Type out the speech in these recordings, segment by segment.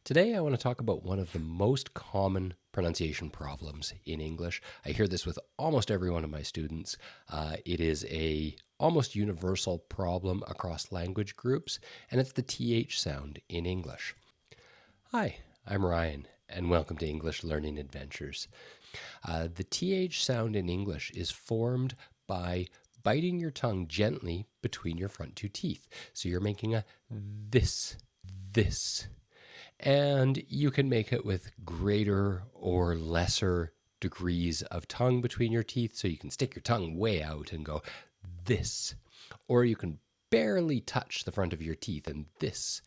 Today I want to talk about one of the most common pronunciation problems in English. I hear this with almost every one of my students. It is a almost universal problem across language groups, and it's the TH sound in English. Hi, I'm Ryan, and welcome to English Learning Adventures. The TH sound in English is formed by biting your tongue gently between your front two teeth. So you're making a this. And you can make it with greater or lesser degrees of tongue between your teeth. So you can stick your tongue way out and go this. Or you can barely touch the front of your teeth and this.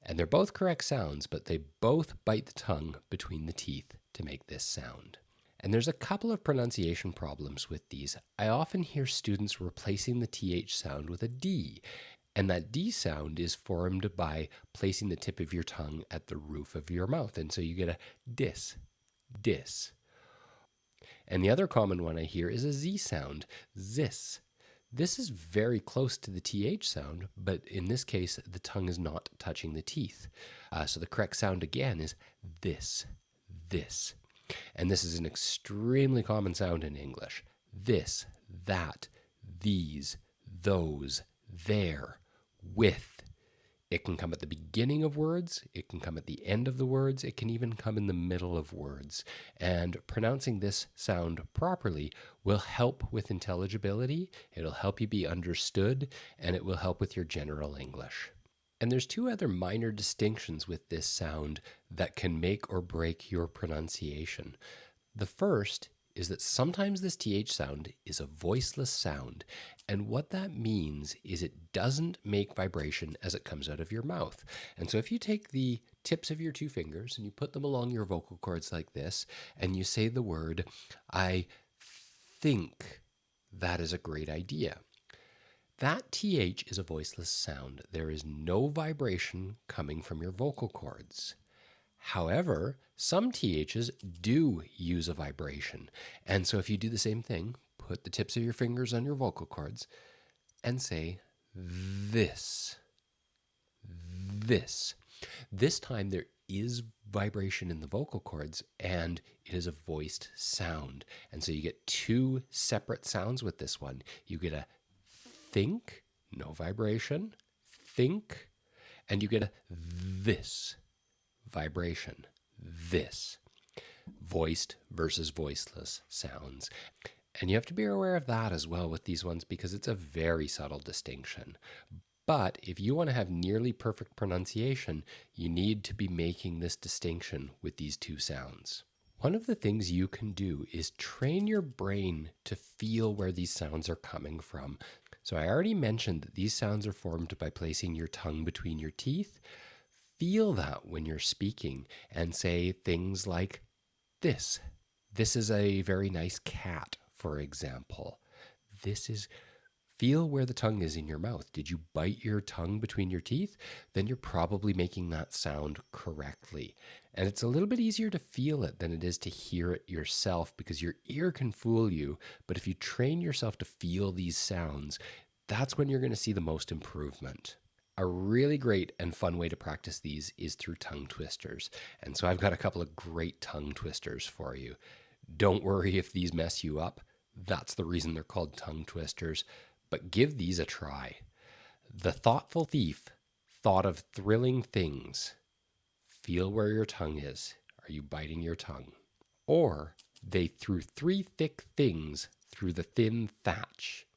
And they're both correct sounds, but they both bite the tongue between the teeth to make this sound. And there's a couple of pronunciation problems with these. I often hear students replacing the TH sound with a D. And that D sound is formed by placing the tip of your tongue at the roof of your mouth. And so you get a dis. And the other common one I hear is a Z sound, zis. This is very close to the TH sound, but in this case, the tongue is not touching the teeth. So the correct sound again is this. And this is an extremely common sound in English. This, that, these, those, there, with. It can come at the beginning of words, it can come at the end of the words, it can even come in the middle of words. And pronouncing this sound properly will help with intelligibility, it'll help you be understood, and it will help with your general English. And there's two other minor distinctions with this sound that can make or break your pronunciation. The first is that sometimes this TH sound is a voiceless sound. And what that means is it doesn't make vibration as it comes out of your mouth. And so if you take the tips of your two fingers and you put them along your vocal cords like this, and you say the word, I think that is a great idea. That TH is a voiceless sound. There is no vibration coming from your vocal cords. However, some THs do use a vibration. And so if you do the same thing, put the tips of your fingers on your vocal cords and say this. This time there is vibration in the vocal cords and it is a voiced sound. And so you get two separate sounds with this one. You get a think, no vibration, think, and you get a this. Vibration, this, voiced versus voiceless sounds. And you have to be aware of that as well with these ones because it's a very subtle distinction. But if you want to have nearly perfect pronunciation, you need to be making this distinction with these two sounds. One of the things you can do is train your brain to feel where these sounds are coming from. So I already mentioned that these sounds are formed by placing your tongue between your teeth. Feel that when you're speaking and say things like this. This is a very nice cat, for example. Feel where the tongue is in your mouth. Did you bite your tongue between your teeth? Then you're probably making that sound correctly. And it's a little bit easier to feel it than it is to hear it yourself because your ear can fool you. But if you train yourself to feel these sounds, that's when you're going to see the most improvement. A really great and fun way to practice these is through tongue twisters. And so I've got a couple of great tongue twisters for you. Don't worry if these mess you up. That's the reason they're called tongue twisters. But give these a try. The thoughtful thief thought of thrilling things. Feel where your tongue is. Are you biting your tongue? Or they threw three thick things through the thin thatch.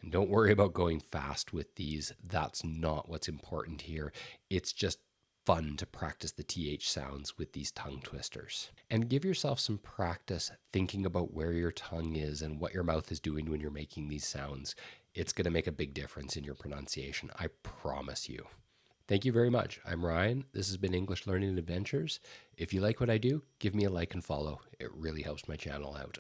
And don't worry about going fast with these. That's not what's important here. It's just fun to practice the TH sounds with these tongue twisters. And give yourself some practice thinking about where your tongue is and what your mouth is doing when you're making these sounds. It's going to make a big difference in your pronunciation, I promise you. Thank you very much. I'm Ryan. This has been English Learning Adventures. If you like what I do, give me a like and follow. It really helps my channel out.